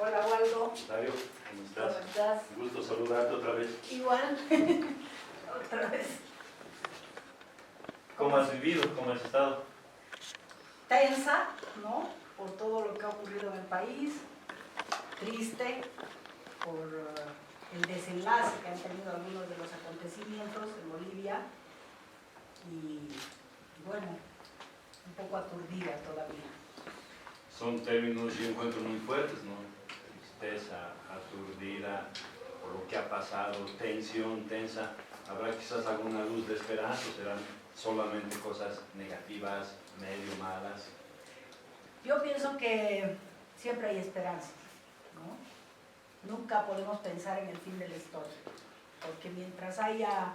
Hola, Waldo. Octavio, ¿cómo estás? ¿Cómo estás? Un gusto saludarte otra vez. Igual. Otra vez. ¿Cómo has vivido? ¿Cómo has estado? Tensa, ¿no? Por todo lo que ha ocurrido en el país. Triste por el desenlace que han tenido algunos de los acontecimientos en Bolivia. Y bueno, un poco aturdida todavía. Son términos yo encuentro muy fuertes, ¿no? Tristeza, aturdida, por lo que ha pasado, tensión, tensa. ¿Habrá quizás alguna luz de esperanza o serán solamente cosas negativas, medio malas? Yo pienso que siempre hay esperanza, ¿no? Nunca podemos pensar en el fin de la historia, porque mientras haya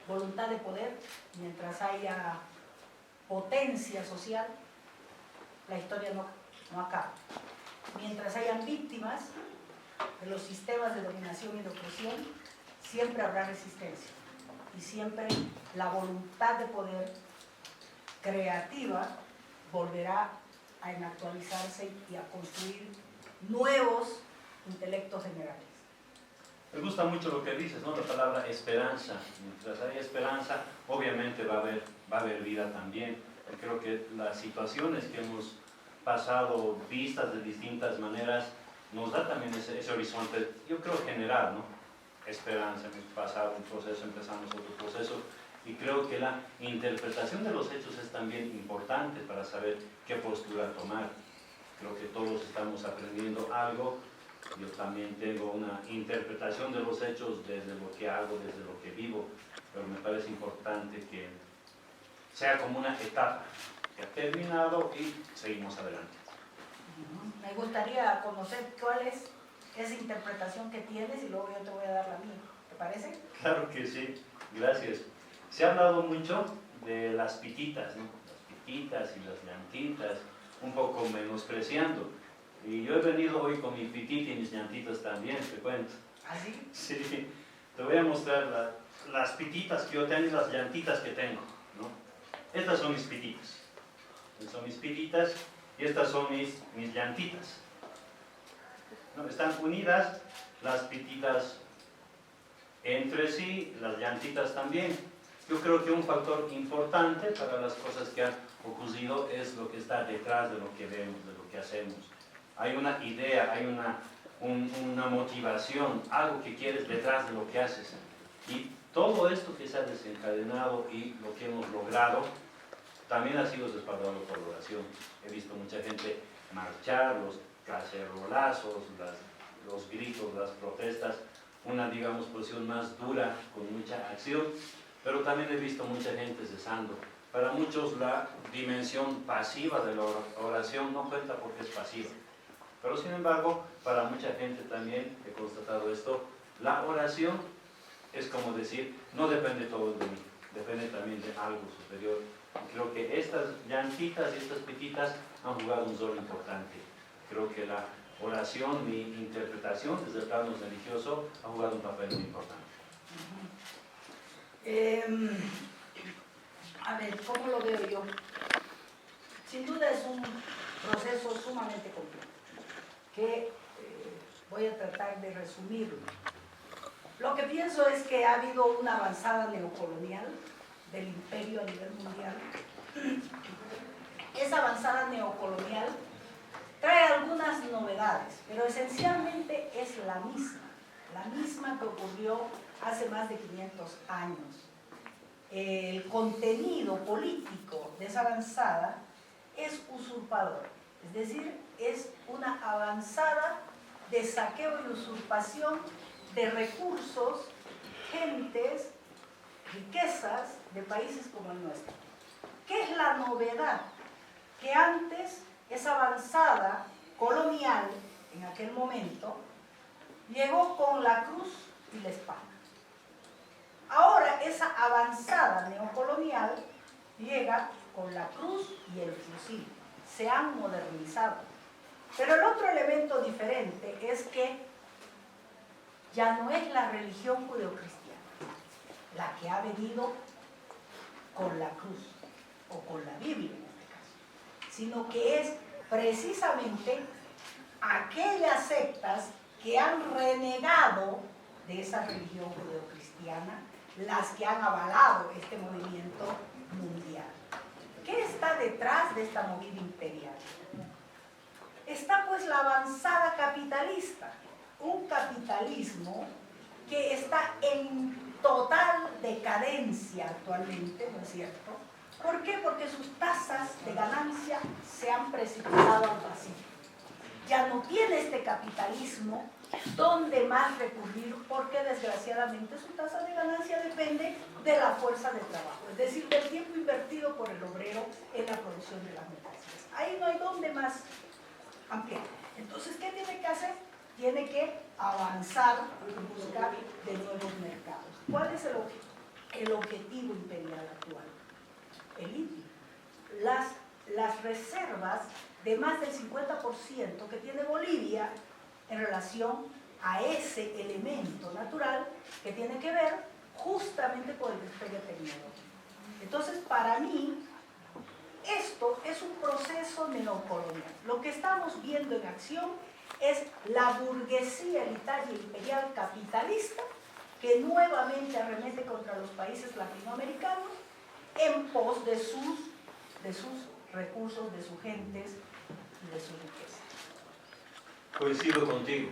voluntad de poder, mientras haya potencia social, la historia no acaba. Mientras hayan víctimas de los sistemas de dominación y de opresión, siempre habrá resistencia y siempre la voluntad de poder creativa volverá a actualizarse y a construir nuevos intelectos generales. Me gusta mucho lo que dices, ¿no? La palabra esperanza. Mientras haya esperanza, obviamente va a haber vida también. Creo que las situaciones que hemos pasado, vistas de distintas maneras, nos da también ese horizonte, yo creo general, ¿no? Esperanza, hemos pasado un proceso, empezamos otro proceso, y creo que la interpretación de los hechos es también importante para saber qué postura tomar. Creo que todos estamos aprendiendo algo. Yo también tengo una interpretación de los hechos desde lo que hago, desde lo que vivo, pero me parece importante que sea como una etapa que ha terminado y seguimos adelante. Me gustaría conocer cuál es esa interpretación que tienes y luego yo te voy a dar la mía. ¿Te parece? Claro que sí, gracias. Se ha hablado mucho de las pititas, ¿no? Las pititas y las llantitas, un poco menospreciando. Y yo he venido hoy con mi pitita y mis llantitas también, te cuento. ¿Ah, sí? Sí, te voy a mostrar las pititas que yo tengo y las llantitas que tengo, ¿no? Estas son mis pititas. Estas son mis pititas y estas son mis llantitas. ¿No? Están unidas las pititas entre sí, las llantitas también. Yo creo que un factor importante para las cosas que han ocurrido es lo que está detrás de lo que vemos, de lo que hacemos. Hay una idea, hay una motivación, algo que quieres detrás de lo que haces. Y todo esto que se ha desencadenado y lo que hemos logrado, también ha sido respaldado por la oración. He visto mucha gente marchar, los cacerolazos, los gritos, las protestas, una, digamos, posición más dura, con mucha acción, pero también he visto mucha gente cesando. Para muchos la dimensión pasiva de la oración no cuenta porque es pasiva. Pero sin embargo, para mucha gente también, he constatado esto, la oración es como decir, no depende todo de mí, depende también de algo superior. Y creo que estas llantitas y estas pititas han jugado un rol importante. Creo que la oración, mi interpretación desde el plano religioso, ha jugado un papel muy importante. A ver, ¿cómo lo veo yo? Sin duda es un proceso sumamente complejo, que voy a tratar de resumirlo. Lo que pienso es que ha habido una avanzada neocolonial del imperio a nivel mundial. Esa avanzada neocolonial trae algunas novedades, pero esencialmente es la misma que ocurrió hace más de 500 años. El contenido político de esa avanzada es usurpador, es decir, es una avanzada de saqueo y usurpación de recursos, gentes, riquezas de países como el nuestro. ¿Qué es la novedad? Que antes esa avanzada colonial, en aquel momento, llegó con la cruz y la espada. Ahora esa avanzada neocolonial llega con la cruz y el fusil. Se han modernizado. Pero el otro elemento diferente es que ya no es la religión judeocristiana la que ha venido con la cruz o con la Biblia en este caso, sino que es precisamente aquellas sectas que han renegado de esa religión judeocristiana, las que han avalado este movimiento mundial. ¿Qué está detrás de esta movida imperial? Está pues la avanzada capitalista, un capitalismo que está en total decadencia actualmente, ¿no es cierto? ¿Por qué? Porque sus tasas de ganancia se han precipitado al vacío. Ya no tiene este capitalismo dónde más recurrir, porque desgraciadamente su tasa de ganancia depende de la fuerza de trabajo, es decir, del tiempo invertido por el obrero en la producción de las mercancías. Ahí no hay dónde más ampliar. Entonces, ¿qué tiene que hacer? Tiene que avanzar y buscar de nuevos mercados. ¿Cuál es el objetivo imperial actual? El litio. Las reservas de más del 50% que tiene Bolivia en relación a ese elemento natural que tiene que ver justamente con el despegue tecnológico. Entonces, para mí, esto es un proceso neocolonial. Lo que estamos viendo en acción es la burguesía elitaria imperial capitalista que nuevamente arremete contra los países latinoamericanos en pos de sus recursos, de sus gentes y de su riqueza. Coincido contigo.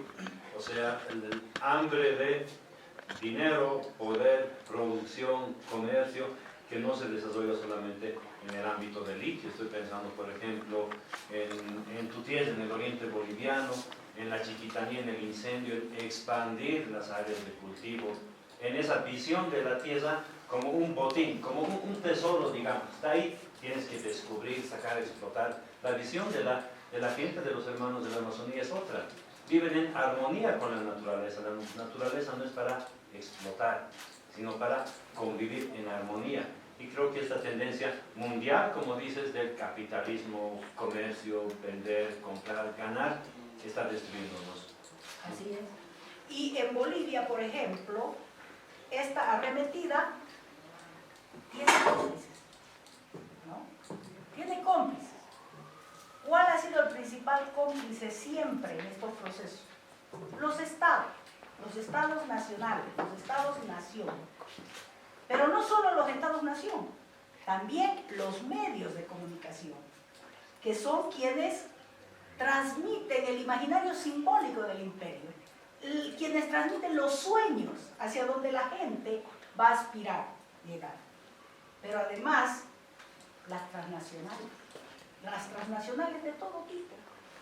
O sea, el hambre de dinero, poder, producción, comercio, que no se desarrolla solamente en el ámbito del litio. Estoy pensando, por ejemplo, en Tutiés, en el oriente boliviano, en la Chiquitanía, en el incendio, en expandir las áreas de cultivo, en esa visión de la tierra como un botín, como un tesoro, digamos. Está ahí, tienes que descubrir, sacar, explotar. La visión de la gente, de los hermanos de la Amazonía es otra. Viven en armonía con la naturaleza. La naturaleza no es para explotar, sino para convivir en armonía. Y creo que esta tendencia mundial, como dices, del capitalismo, comercio, vender, comprar, ganar, está destruyéndonos. Así es. Y en Bolivia, por ejemplo, esta arremetida tiene cómplices, ¿no? Tiene cómplices. ¿Cuál ha sido el principal cómplice siempre en estos procesos? Los estados nacionales, los estados-nación. Pero no solo los estados-nación, también los medios de comunicación, que son quienes transmiten el imaginario simbólico del imperio, quienes transmiten los sueños hacia donde la gente va a aspirar llegar. Pero además, las transnacionales de todo tipo,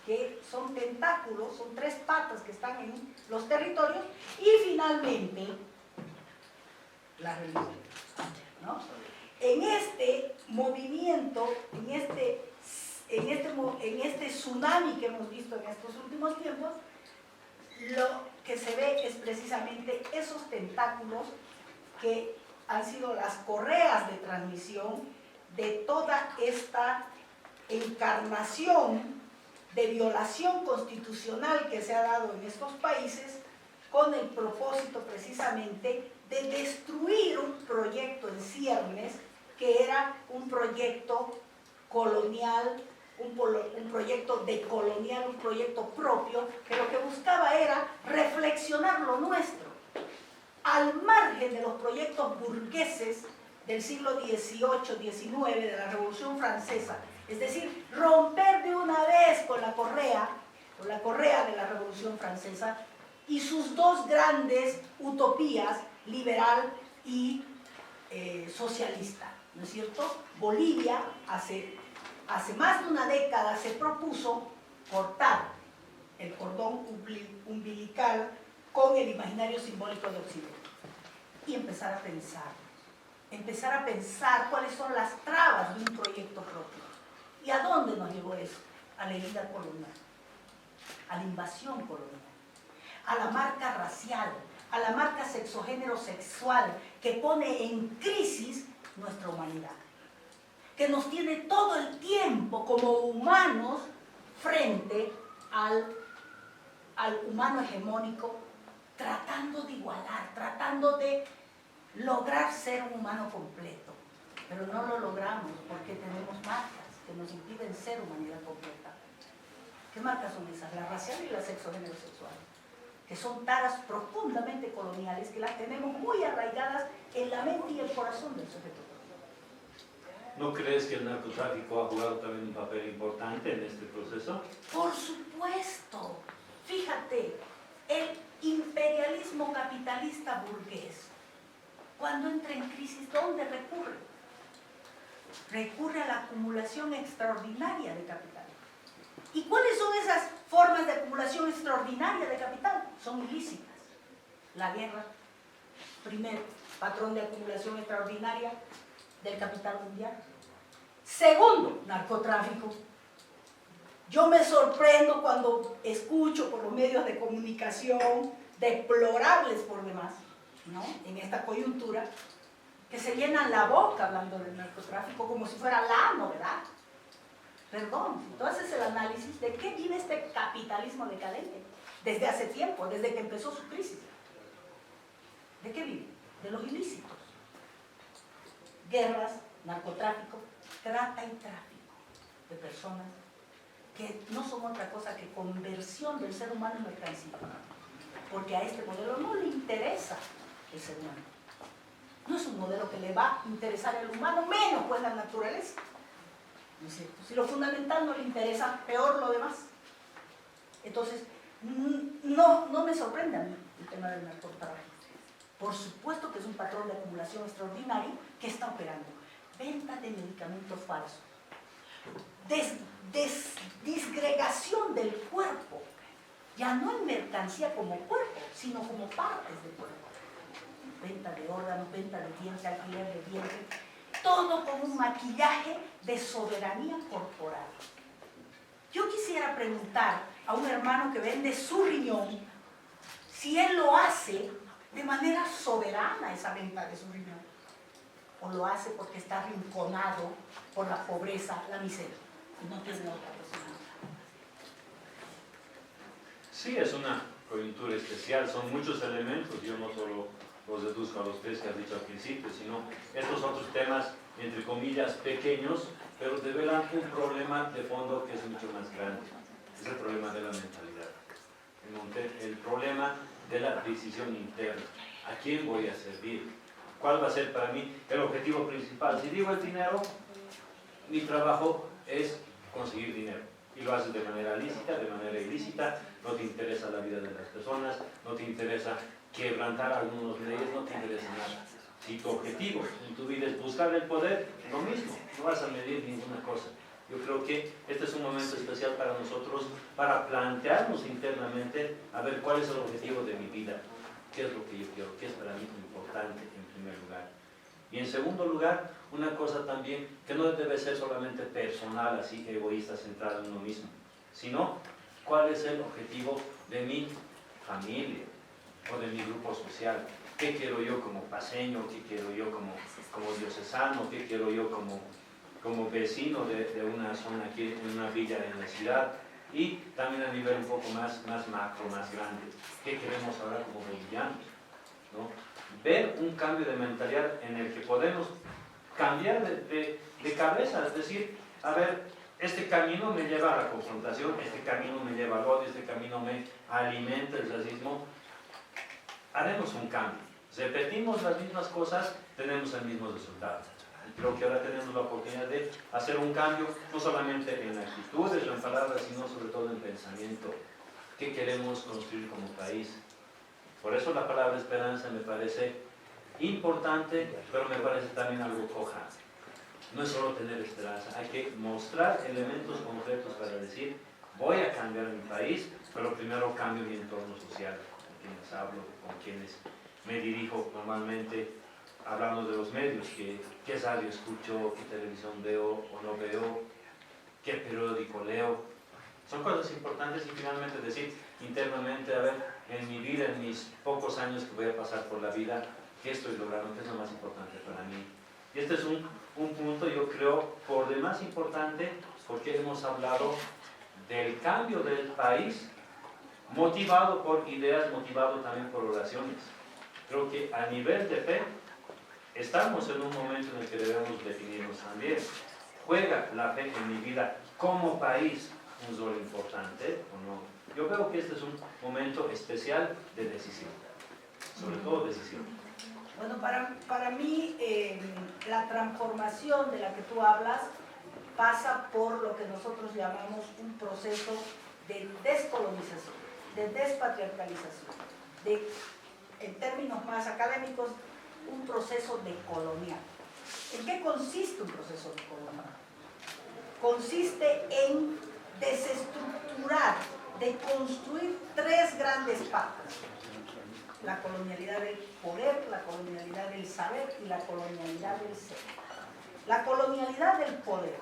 que son tentáculos, son tres patas que están en los territorios, y finalmente, la religión, ¿no? En este movimiento, en este tsunami que hemos visto en estos últimos tiempos, lo que se ve es precisamente esos tentáculos que han sido las correas de transmisión de toda esta encarnación de violación constitucional que se ha dado en estos países con el propósito precisamente de destruir un proyecto en ciernes que era un proyecto colonial, un proyecto decolonial, un proyecto propio, que lo que buscaba era reflexionar lo nuestro, al margen de los proyectos burgueses del siglo XVIII, XIX, de la Revolución Francesa, es decir, romper de una vez con la correa de la Revolución Francesa y sus dos grandes utopías, liberal y socialista, ¿no es cierto? Bolivia hace más de una década se propuso cortar el cordón umbilical con el imaginario simbólico de Occidente y empezar a pensar cuáles son las trabas de un proyecto propio. ¿Y a dónde nos llevó eso? A la herida colonial, a la invasión colonial, a la marca racial, a la marca sexogénero-sexual que pone en crisis nuestra humanidad, que nos tiene todo el tiempo como humanos frente al humano hegemónico, tratando de igualar, tratando de lograr ser un humano completo, pero no lo logramos porque tenemos marcas que nos impiden ser humanidad completa. ¿Qué marcas son esas? La racial y la sexo-género-sexual, que son taras profundamente coloniales que las tenemos muy arraigadas en la mente y el corazón del sujeto. ¿No crees que el narcotráfico ha jugado también un papel importante en este proceso? Por supuesto. Fíjate, el imperialismo capitalista burgués, cuando entra en crisis, ¿dónde recurre? Recurre a la acumulación extraordinaria de capital. ¿Y cuáles son esas formas de acumulación extraordinaria de capital? Son ilícitas. La guerra, primer patrón de acumulación extraordinaria del capital mundial. Segundo, narcotráfico. Yo me sorprendo cuando escucho por los medios de comunicación, deplorables por demás, ¿no?, en esta coyuntura, que se llenan la boca hablando del narcotráfico como si fuera la novedad. Perdón, si tú haces el análisis de qué vive este capitalismo decadente desde hace tiempo, desde que empezó su crisis. ¿De qué vive? De los ilícitos. Guerras, narcotráfico, trata y tráfico de personas que no son otra cosa que conversión del ser humano en mercancía. Porque a este modelo no le interesa el ser humano. No es un modelo que le va a interesar al humano, menos pues la naturaleza. ¿No es cierto? Si lo fundamental no le interesa, peor lo demás. Entonces, no me sorprende a mí el tema del narcotráfico. Por supuesto que es un patrón de acumulación extraordinario que está operando. Venta de medicamentos falsos. Disgregación del cuerpo. Ya no en mercancía como cuerpo, sino como partes del cuerpo. Venta de órganos, venta de dientes, alquiler de dientes. Todo con un maquillaje de soberanía corporal. Yo quisiera preguntar a un hermano que vende su riñón si él lo hace de manera soberana, esa venta de su riñón, o lo hace porque está arrinconado por la pobreza, la miseria, y no tiene otra posibilidad. Sí, es una coyuntura especial, son muchos elementos, yo no solo los deduzco a los tres que has dicho al principio, sino estos otros temas, entre comillas, pequeños, pero develan un problema de fondo que es mucho más grande. Es el problema de la mentalidad, el problema de la decisión interna. ¿A quién voy a servir? ¿Cuál va a ser para mí el objetivo principal? Si digo el dinero, mi trabajo es conseguir dinero. Y lo haces de manera lícita, de manera ilícita, no te interesa la vida de las personas, no te interesa quebrantar algunas leyes, no te interesa nada. Si tu objetivo en tu vida es buscar el poder, lo mismo, no vas a medir ninguna cosa. Yo creo que este es un momento especial para nosotros, para plantearnos internamente, a ver cuál es el objetivo de mi vida, qué es lo que yo quiero, qué es para mí importante en primer lugar. Y en segundo lugar, una cosa también que no debe ser solamente personal, así egoísta, centrada en uno mismo, sino cuál es el objetivo de mi familia o de mi grupo social. ¿Qué quiero yo como paseño? ¿Qué quiero yo como diocesano? ¿Qué quiero yo como vecino de una zona aquí, en una villa en la ciudad? Y también a nivel un poco más macro, más grande. ¿Qué queremos ahora como bolivianos? ¿No? Ver un cambio de mentalidad en el que podemos cambiar de cabeza, es decir, a ver, este camino me lleva a la confrontación, este camino me lleva al odio, este camino me alimenta el racismo. Haremos un cambio. Repetimos las mismas cosas, tenemos el mismo resultado. Y creo que ahora tenemos la oportunidad de hacer un cambio, no solamente en actitudes o en palabras, sino sobre todo en pensamiento. ¿Qué queremos construir como país? Por eso la palabra esperanza me parece importante, pero me parece también algo coja. No es solo tener esperanza, hay que mostrar elementos concretos para decir, voy a cambiar mi país, pero primero cambio mi entorno social, con quienes hablo, con quienes me dirijo normalmente, hablando de los medios, qué radio escucho, qué televisión veo o no veo, qué periódico leo. Son cosas importantes y finalmente decir internamente, a ver, en mi vida, en mis pocos años que voy a pasar por la vida, ¿qué estoy logrando? ¿Qué es lo más importante para mí? Y este es un punto, yo creo, por demás importante, porque hemos hablado del cambio del país, motivado por ideas, motivado también por oraciones. Creo que a nivel de fe, estamos en un momento en el que debemos definirnos también. ¿Juega la fe en mi vida como país un rol importante o no. Yo veo que este es un momento especial de decisión, sobre todo decisión. Bueno, para mí la transformación de la que tú hablas pasa por lo que nosotros llamamos un proceso de descolonización, de despatriarcalización, en términos más académicos, un proceso decolonial. ¿En qué consiste un proceso decolonial? Consiste en desestructurar, de construir tres grandes patas: la colonialidad del poder, la colonialidad del saber y la colonialidad del ser. La colonialidad del poder: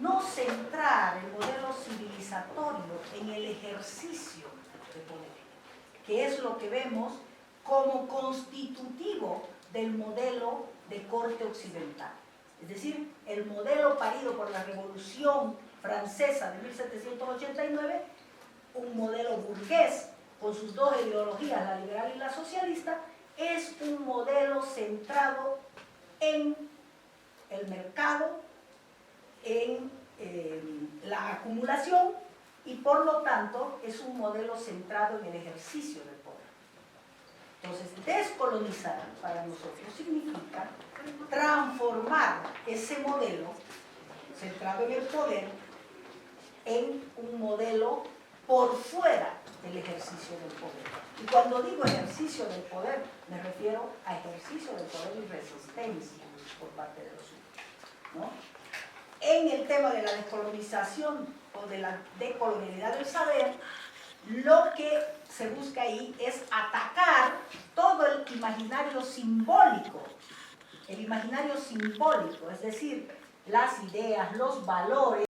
no centrar el modelo civilizatorio en el ejercicio de poder, que es lo que vemos como constitutivo del modelo de corte occidental. Es decir, el modelo parido por la Revolución Francesa de 1789, un modelo burgués con sus dos ideologías, la liberal y la socialista, es un modelo centrado en el mercado, en la acumulación, y por lo tanto es un modelo centrado en el ejercicio del poder. Entonces, descolonizar para nosotros significa transformar ese modelo centrado en el poder en un modelo por fuera del ejercicio del poder. Y cuando digo ejercicio del poder, me refiero a ejercicio del poder y resistencia por parte de los suyos, ¿no? En el tema de la descolonización o de la decolonialidad del saber, lo que se busca ahí es atacar todo el imaginario simbólico, es decir, las ideas, los valores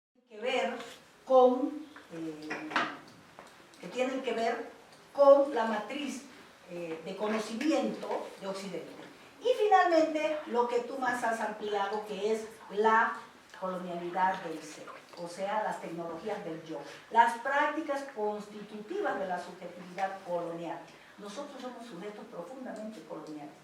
que tienen que ver con la matriz de conocimiento de Occidente. Y finalmente, lo que tú más has ampliado, que es la colonialidad del ser, o sea, las tecnologías del yo, las prácticas constitutivas de la subjetividad colonial. Nosotros somos sujetos profundamente coloniales.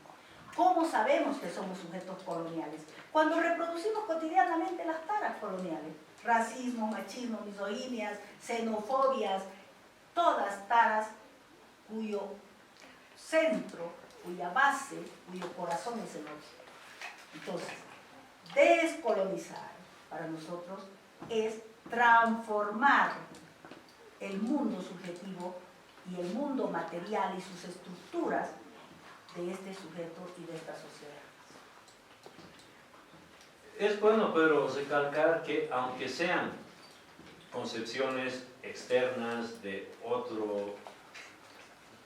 ¿Cómo sabemos que somos sujetos coloniales? Cuando reproducimos cotidianamente las taras coloniales: racismo, machismo, misoginias, xenofobias, todas taras cuyo centro, cuya base, cuyo corazón es el otro. Entonces, descolonizar para nosotros es transformar el mundo subjetivo y el mundo material y sus estructuras de este sujeto y de esta sociedad. Es bueno, pero recalcar que aunque sean concepciones externas de otro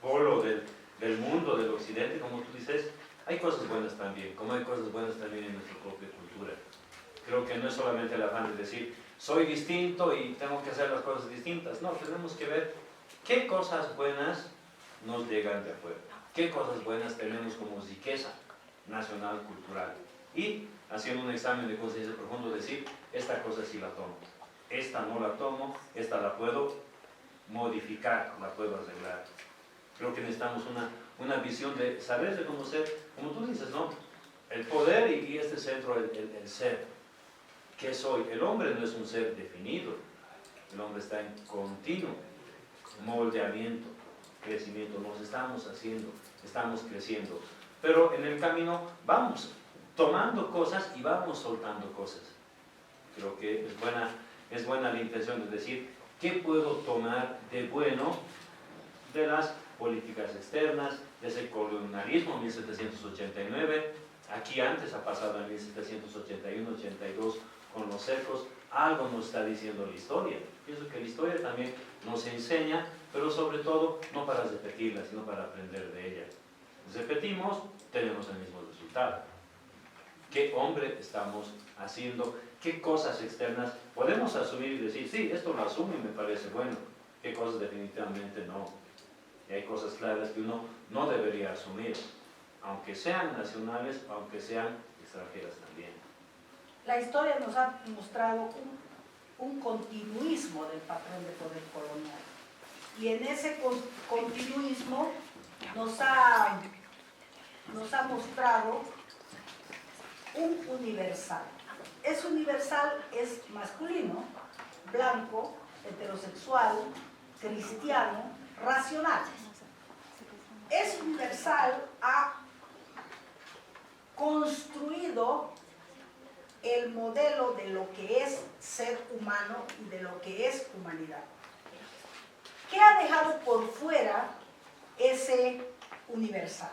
polo del mundo, del occidente, como tú dices, hay cosas buenas también, como hay cosas buenas también en nuestra propia cultura. Creo que no es solamente el afán de decir, soy distinto y tengo que hacer las cosas distintas. No, tenemos que ver qué cosas buenas nos llegan de afuera, qué cosas buenas tenemos como riqueza nacional, cultural. Y haciendo un examen de conciencia profundo, decir, esta cosa sí la tomo, esta no la tomo, esta la puedo modificar, la puedo arreglar. Creo que necesitamos una visión de saber reconocer, como tú dices, ¿no? El poder y este centro, el ser. ¿Qué soy? El hombre no es un ser definido, el hombre está en continuo moldeamiento, crecimiento, nos estamos haciendo, estamos creciendo, pero en el camino vamos tomando cosas y vamos soltando cosas. Creo que es buena la intención de decir, ¿qué puedo tomar de bueno de las políticas externas, de ese colonialismo 1789, aquí antes ha pasado en 1781-82 con los cercos? Algo nos está diciendo la historia. Pienso que la historia también nos enseña, pero sobre todo no para repetirla, sino para aprender de ella. Repetimos, tenemos el mismo resultado. ¿Qué hombre estamos haciendo? ¿Qué cosas externas podemos asumir y decir, sí, esto lo asumo y me parece bueno? ¿Qué cosas definitivamente no? Y hay cosas claras que uno no debería asumir, aunque sean nacionales, aunque sean extranjeras también. La historia nos ha mostrado un continuismo del patrón de poder colonial. Y en ese continuismo nos ha mostrado un universal. Ese universal es masculino, blanco, heterosexual, cristiano, racional. Es universal, ha construido el modelo de lo que es ser humano y de lo que es humanidad. ¿Qué ha dejado por fuera ese universal?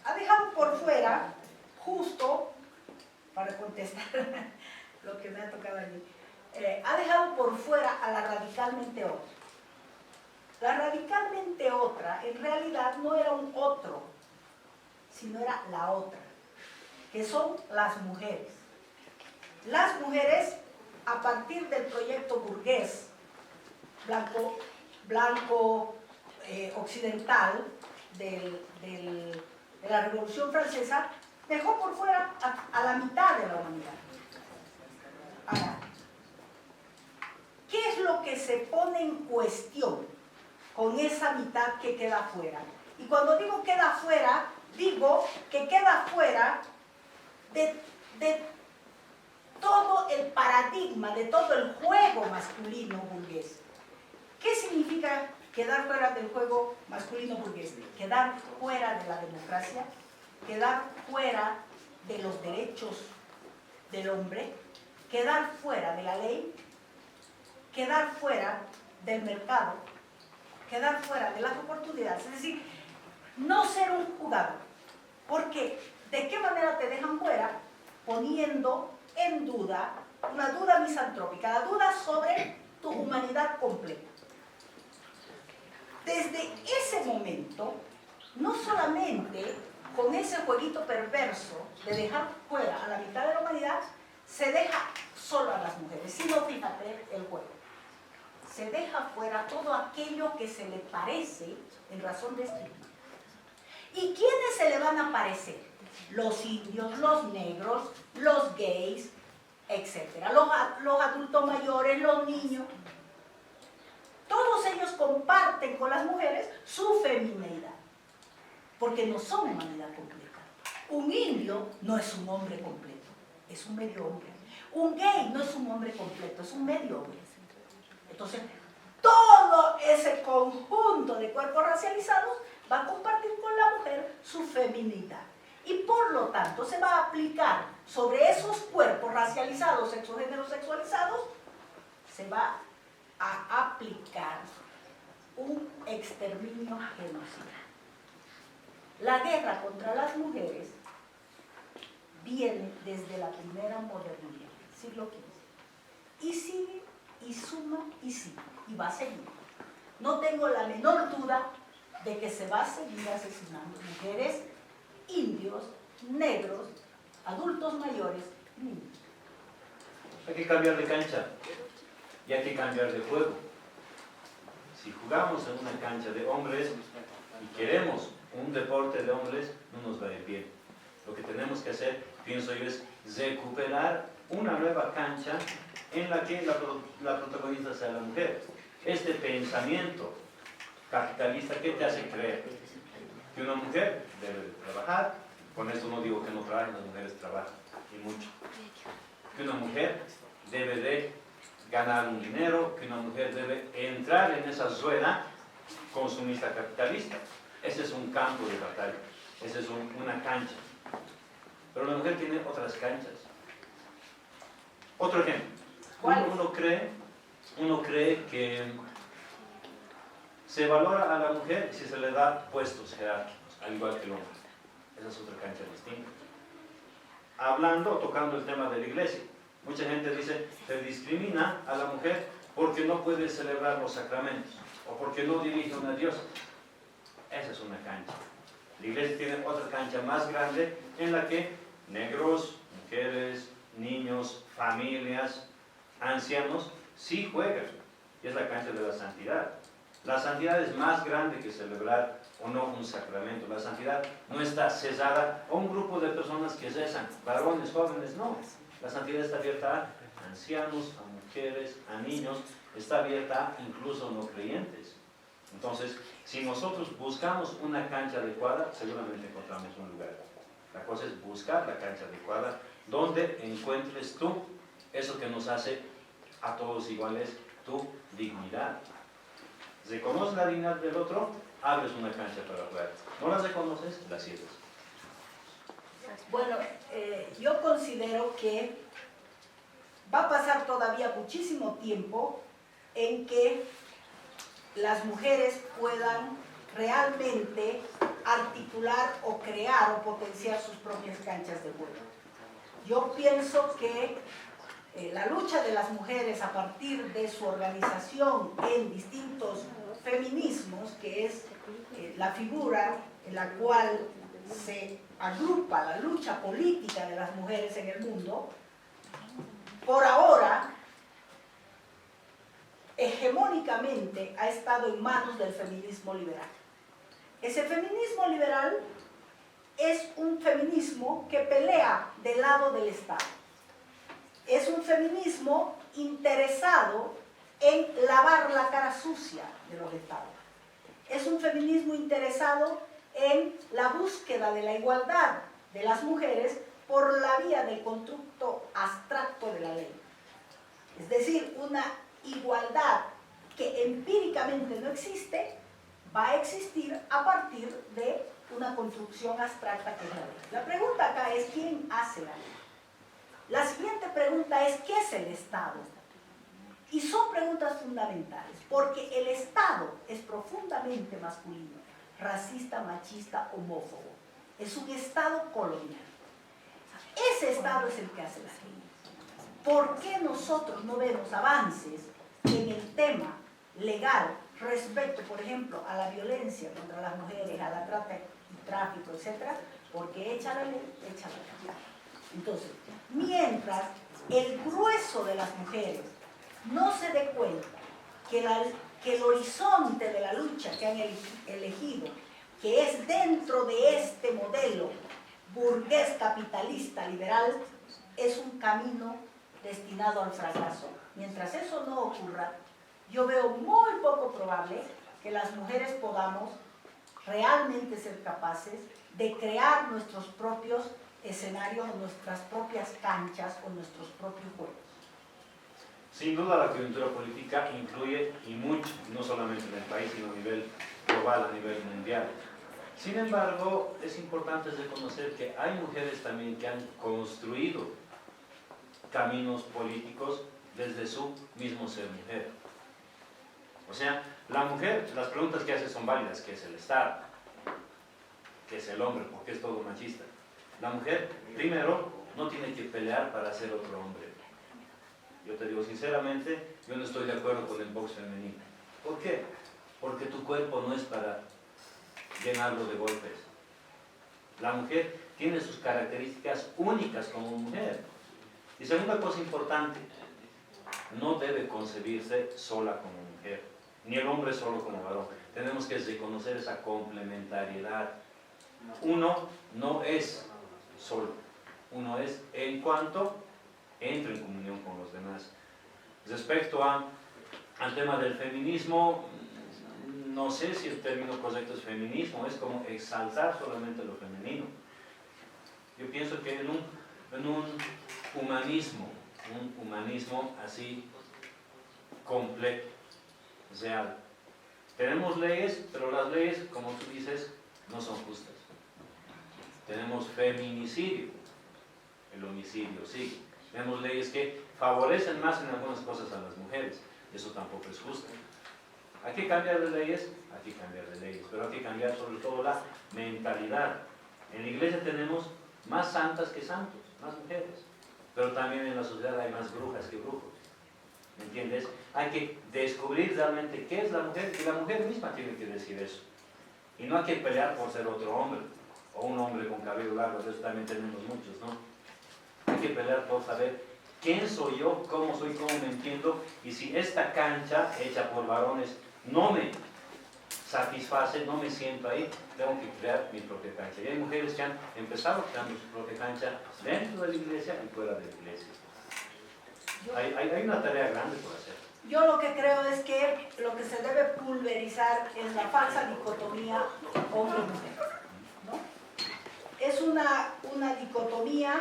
Ha dejado por fuera, justo para contestar lo que me ha tocado allí, ha dejado por fuera a la radicalmente otra. La radicalmente otra en realidad no era un otro, sino era la otra, que son las mujeres. Las mujeres, a partir del proyecto burgués, blanco occidental de la Revolución Francesa, dejó por fuera a la mitad de la humanidad. Ahora, ¿qué es lo que se pone en cuestión con esa mitad que queda fuera? Y cuando digo queda fuera, digo que queda fuera de todo el paradigma, de todo el juego masculino burgués. ¿Qué significa quedar fuera del juego masculino burgués? Quedar fuera de la democracia, quedar fuera de los derechos del hombre, quedar fuera de la ley, quedar fuera del mercado, quedar fuera de las oportunidades. Es decir, no ser un jugador. Porque, ¿de qué manera te dejan fuera? Poniendo en duda, una duda misantrópica, la duda sobre tu humanidad completa. Desde ese momento, no solamente con ese jueguito perverso de dejar fuera a la mitad de la humanidad, se deja solo a las mujeres, sino fíjate el juego. Se deja fuera todo aquello que se le parece en razón de este. ¿Y quiénes se le van a parecer? Los indios, los negros, los gays, etc. Los adultos mayores, los niños. Todos ellos comparten con las mujeres su femineidad, porque no son humanidad completa. Un indio no es un hombre completo, es un medio hombre. Un gay no es un hombre completo, es un medio hombre. Entonces, todo ese conjunto de cuerpos racializados va a compartir con la mujer su feminidad. Y por lo tanto se va a aplicar sobre esos cuerpos racializados, sexogéneros sexualizados, se va a aplicar un exterminio genocida. La guerra contra las mujeres viene desde la primera modernidad, siglo XV, y sigue, y suma, y sigue, y va a seguir. No tengo la menor duda de que se va a seguir asesinando mujeres, indios, negros, adultos mayores, niños. Hay que cambiar de cancha y hay que cambiar de juego. Si jugamos en una cancha de hombres y queremos un deporte de hombres, no nos va a ir bien. Lo que tenemos que hacer, pienso yo, es recuperar una nueva cancha en la que la protagonista sea la mujer. Este pensamiento capitalista, ¿qué te hace creer? Que una mujer debe trabajar. Con esto no digo que no trabajen, las mujeres trabajan, y mucho. Que una mujer debe de ganar un dinero, que una mujer debe entrar en esa rueda consumista capitalista. Ese es un campo de batalla, esa es una cancha. Pero la mujer tiene otras canchas. Otro ejemplo. Uno cree que se valora a la mujer si se le da puestos jerárquicos, al igual que el hombre. Esa es otra cancha distinta. Hablando, tocando el tema de la iglesia, mucha gente dice, se discrimina a la mujer porque no puede celebrar los sacramentos o porque no dirige una diosa. Esa es una cancha. La iglesia tiene otra cancha más grande en la que negros, mujeres, niños, familias, ancianos, sí juegan. Y es la cancha de la santidad. La santidad es más grande que celebrar o no un sacramento. La santidad no está cesada a un grupo de personas que rezan, varones, jóvenes, no. La santidad está abierta a ancianos, a mujeres, a niños, está abierta incluso a no creyentes. Entonces, si nosotros buscamos una cancha adecuada, seguramente encontramos un lugar. La cosa es buscar la cancha adecuada, donde encuentres tú eso que nos hace a todos iguales tu dignidad. Reconoces la dignidad del otro, abres una cancha para jugar. No la reconoces, la cierras. Bueno, yo considero que va a pasar todavía muchísimo tiempo en que las mujeres puedan realmente articular o crear o potenciar sus propias canchas de juego. Yo pienso que la lucha de las mujeres a partir de su organización en distintos feminismos, que es la figura en la cual se agrupa la lucha política de las mujeres en el mundo, por ahora, hegemónicamente ha estado en manos del feminismo liberal. Ese feminismo liberal es un feminismo que pelea del lado del Estado. Es un feminismo interesado en lavar la cara sucia de los Estados. Es un feminismo interesado en la búsqueda de la igualdad de las mujeres por la vía del constructo abstracto de la ley. Es decir, una igualdad que empíricamente no existe, va a existir a partir de una construcción abstracta que es la ley. La pregunta acá es ¿quién hace la ley? La siguiente pregunta es ¿qué es el Estado? Y son preguntas fundamentales, porque el Estado es profundamente masculino, racista, machista, homófobo. Es un Estado colonial. Ese Estado es el que hace la ley. ¿Por qué nosotros no vemos avances en el tema legal respecto, por ejemplo, a la violencia contra las mujeres, a la trata y tráfico, etcétera? Porque echa la ley, echa la ley. Entonces, mientras el grueso de las mujeres no se dé cuenta que el horizonte de la lucha que han elegido, que es dentro de este modelo burgués, capitalista, liberal, es un camino destinado al fracaso. Mientras eso no ocurra, yo veo muy poco probable que las mujeres podamos realmente ser capaces de crear nuestros propios escenarios, o nuestras propias canchas, o nuestros propios juegos. Sin duda la coyuntura política influye y mucho, no solamente en el país, sino a nivel global, a nivel mundial. Sin embargo, es importante reconocer que hay mujeres también que han construido caminos políticos desde su mismo ser mujer. O sea, la mujer, las preguntas que hace son válidas. ¿Qué es el Estado? ¿Qué es el hombre? ¿Por qué es todo machista? La mujer, primero, no tiene que pelear para ser otro hombre. Yo te digo sinceramente, yo no estoy de acuerdo con el box femenino. ¿Por qué? Porque tu cuerpo no es para llenarlo de golpes. La mujer tiene sus características únicas como mujer. Y segunda cosa importante, no debe concebirse sola como mujer, ni el hombre solo como varón. Tenemos que reconocer esa complementariedad. Uno no es solo, uno es en cuanto entra en comunión con los demás. Respecto al tema del feminismo, no sé si el término correcto es feminismo, es como exaltar solamente lo femenino. Yo pienso que en un humanismo así completo, o sea, tenemos leyes, pero las leyes, como tú dices, no son justas. Tenemos feminicidio, el homicidio, sí. Tenemos leyes que favorecen más en algunas cosas a las mujeres, eso tampoco es justo. Hay que cambiar de leyes, pero hay que cambiar sobre todo la mentalidad. En la iglesia tenemos más santas que santos, más mujeres, pero también en la sociedad hay más brujas que brujos. ¿Me entiendes? Hay que descubrir realmente qué es la mujer, y la mujer misma tiene que decir eso. Y no hay que pelear por ser otro hombre, o un hombre con cabello largo, de eso también tenemos muchos, ¿no? Hay que pelear por saber quién soy yo, cómo soy, cómo me entiendo, y si esta cancha hecha por varones no me satisface, no me siento ahí, tengo que crear mi propia cancha. Y hay mujeres que han empezado creando su propia cancha dentro de la iglesia y fuera de la iglesia. Hay una tarea grande por hacer. Yo lo que creo es que lo que se debe pulverizar es la falsa dicotomía hombre-mujer, ¿no? Es una dicotomía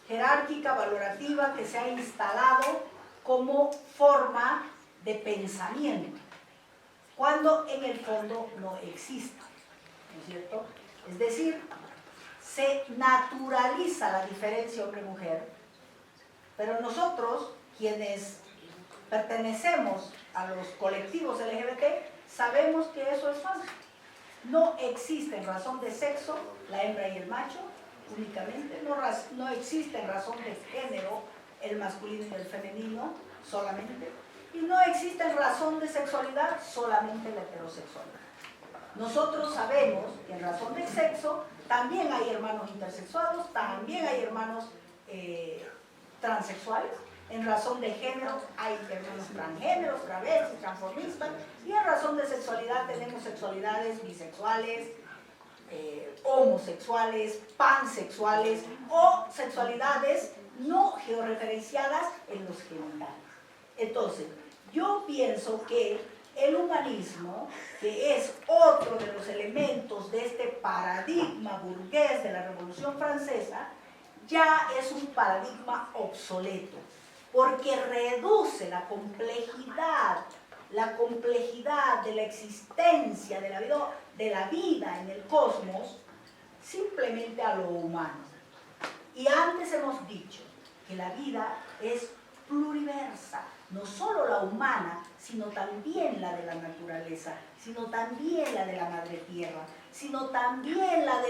jerárquica, valorativa, que se ha instalado como forma de pensamiento, cuando en el fondo no existe, ¿no es cierto? Es decir, se naturaliza la diferencia hombre-mujer, pero nosotros, quienes pertenecemos a los colectivos LGBT, sabemos que eso es falso. No existe en razón de sexo la hembra y el macho únicamente, no existe en razón de género el masculino y el femenino solamente, y no existe en razón de sexualidad solamente la heterosexualidad. Nosotros sabemos que en razón de sexo también hay hermanos intersexuados, también hay hermanos transexuales. En razón de género hay hermanos transgéneros, travestis, transformistas, y en razón de sexualidad tenemos sexualidades bisexuales, homosexuales, pansexuales o sexualidades no georreferenciadas en los genitales. Entonces, yo pienso que el humanismo, que es otro de los elementos de este paradigma burgués de la Revolución Francesa, ya es un paradigma obsoleto, porque reduce la complejidad de la existencia de la vida en el cosmos simplemente a lo humano. Y antes hemos dicho que la vida es pluriversa, no solo la humana, sino también la de la naturaleza, sino también la de la madre tierra, sino también la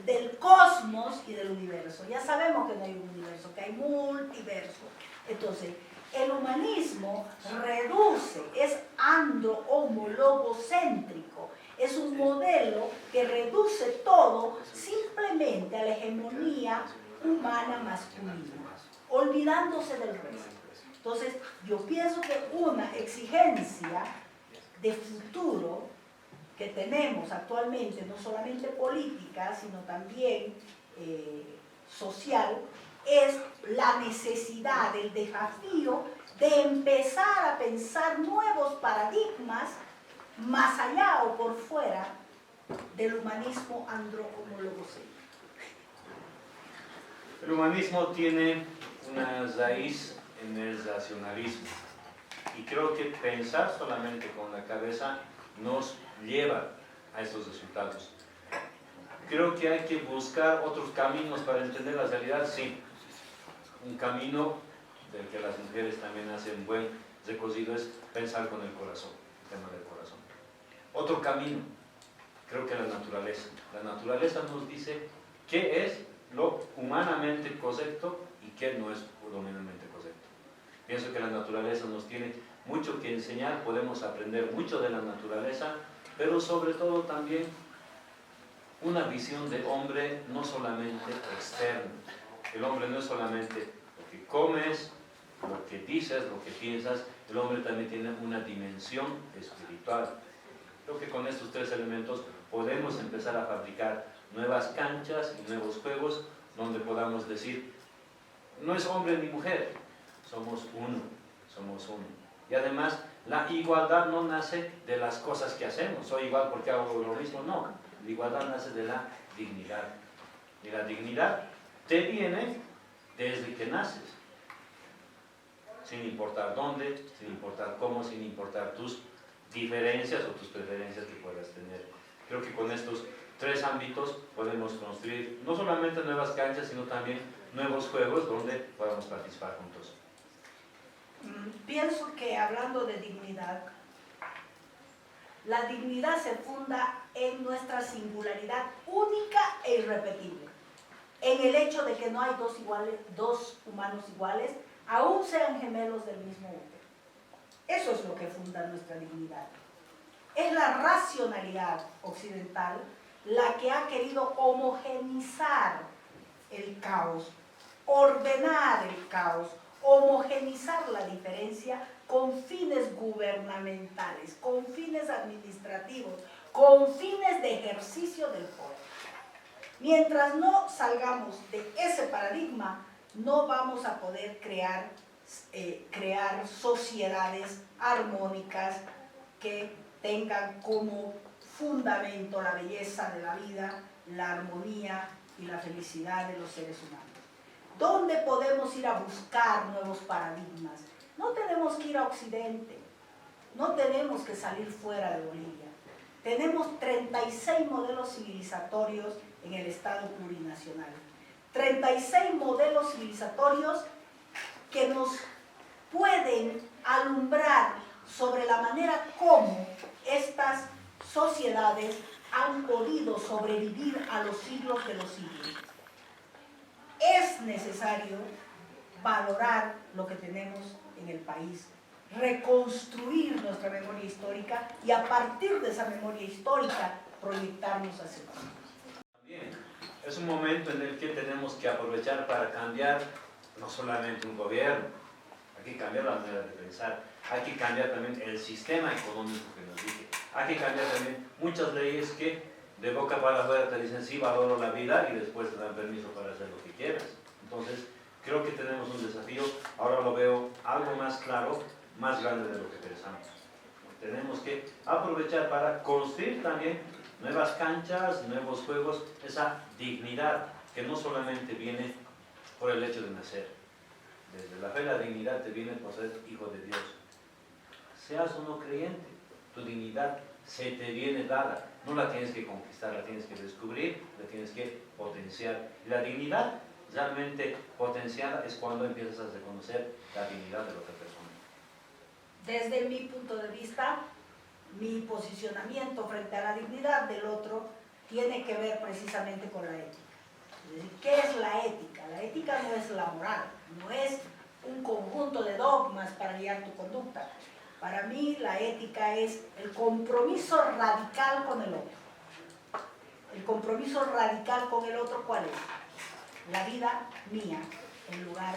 del cosmos y del universo. Ya sabemos que no hay un universo, que hay multiverso. Entonces, el humanismo reduce, es andro-homologocéntrico, es un modelo que reduce todo simplemente a la hegemonía humana masculina, olvidándose del resto. Entonces, yo pienso que una exigencia de futuro que tenemos actualmente, no solamente política, sino también social, es la necesidad, el desafío de empezar a pensar nuevos paradigmas más allá o por fuera del humanismo andro-homologocéntrico. El humanismo tiene una raíz en el racionalismo y creo que pensar solamente con la cabeza nos lleva a estos resultados. Creo que hay que buscar otros caminos para entender la realidad, sí. Un camino del que las mujeres también hacen buen recorrido es pensar con el corazón, el tema del corazón. Otro camino, creo que la naturaleza. La naturaleza nos dice qué es lo humanamente correcto y qué no es humanamente correcto. Pienso que la naturaleza nos tiene mucho que enseñar, podemos aprender mucho de la naturaleza, pero sobre todo también una visión de hombre no solamente externo. El hombre no es solamente lo que comes, lo que dices, lo que piensas, el hombre también tiene una dimensión espiritual. Creo que con estos tres elementos podemos empezar a fabricar nuevas canchas y nuevos juegos donde podamos decir, no es hombre ni mujer, somos uno, somos uno. Y además, la igualdad no nace de las cosas que hacemos, soy igual porque hago lo mismo, no. La igualdad nace de la dignidad. Y la dignidad te viene desde que naces, sin importar dónde, sin importar cómo, sin importar tus diferencias o tus preferencias que puedas tener. Creo que con estos tres ámbitos podemos construir no solamente nuevas canchas, sino también nuevos juegos donde podamos participar juntos. Pienso que hablando de dignidad, la dignidad se funda en nuestra singularidad única e irrepetible, en el hecho de que no hay dos humanos iguales, aún sean gemelos del mismo útero. Eso es lo que funda nuestra dignidad. Es la racionalidad occidental la que ha querido homogenizar el caos, ordenar el caos, homogenizar la diferencia con fines gubernamentales, con fines administrativos, con fines de ejercicio del poder. Mientras no salgamos de ese paradigma, no vamos a poder crear sociedades armónicas que tengan como fundamento la belleza de la vida, la armonía y la felicidad de los seres humanos. ¿Dónde podemos ir a buscar nuevos paradigmas? No tenemos que ir a Occidente, no tenemos que salir fuera de Bolivia. Tenemos 36 modelos civilizatorios en el Estado plurinacional. 36 modelos civilizatorios que nos pueden alumbrar sobre la manera como estas sociedades han podido sobrevivir a los siglos de los siglos. Es necesario valorar lo que tenemos en el país, reconstruir nuestra memoria histórica y a partir de esa memoria histórica proyectarnos hacia el futuro. También es un momento en el que tenemos que aprovechar para cambiar no solamente un gobierno, hay que cambiar la manera de pensar, hay que cambiar también el sistema económico que nos dice, hay que cambiar también muchas leyes que de boca para afuera te dicen sí, valoro la vida y después te dan permiso para hacer lo que quieras. Entonces, creo que tenemos un desafío, ahora lo veo algo más claro, más grande de lo que pensamos. Tenemos que aprovechar para construir también nuevas canchas, nuevos juegos, esa dignidad que no solamente viene por el hecho de nacer. Desde la fe la dignidad te viene por ser hijo de Dios. Seas o no creyente, tu dignidad se te viene dada. No la tienes que conquistar, la tienes que descubrir, la tienes que potenciar. Y la dignidad realmente potenciada es cuando empiezas a reconocer la dignidad de la otra persona. Desde mi punto de vista, mi posicionamiento frente a la dignidad del otro tiene que ver precisamente con la ética. Es decir, ¿qué es la ética? La ética no es la moral, no es un conjunto de dogmas para guiar tu conducta. Para mí la ética es el compromiso radical con el otro. El compromiso radical con el otro, ¿cuál es? La vida mía en lugar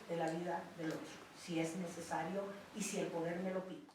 de la vida del otro, si es necesario y si el poder me lo pide.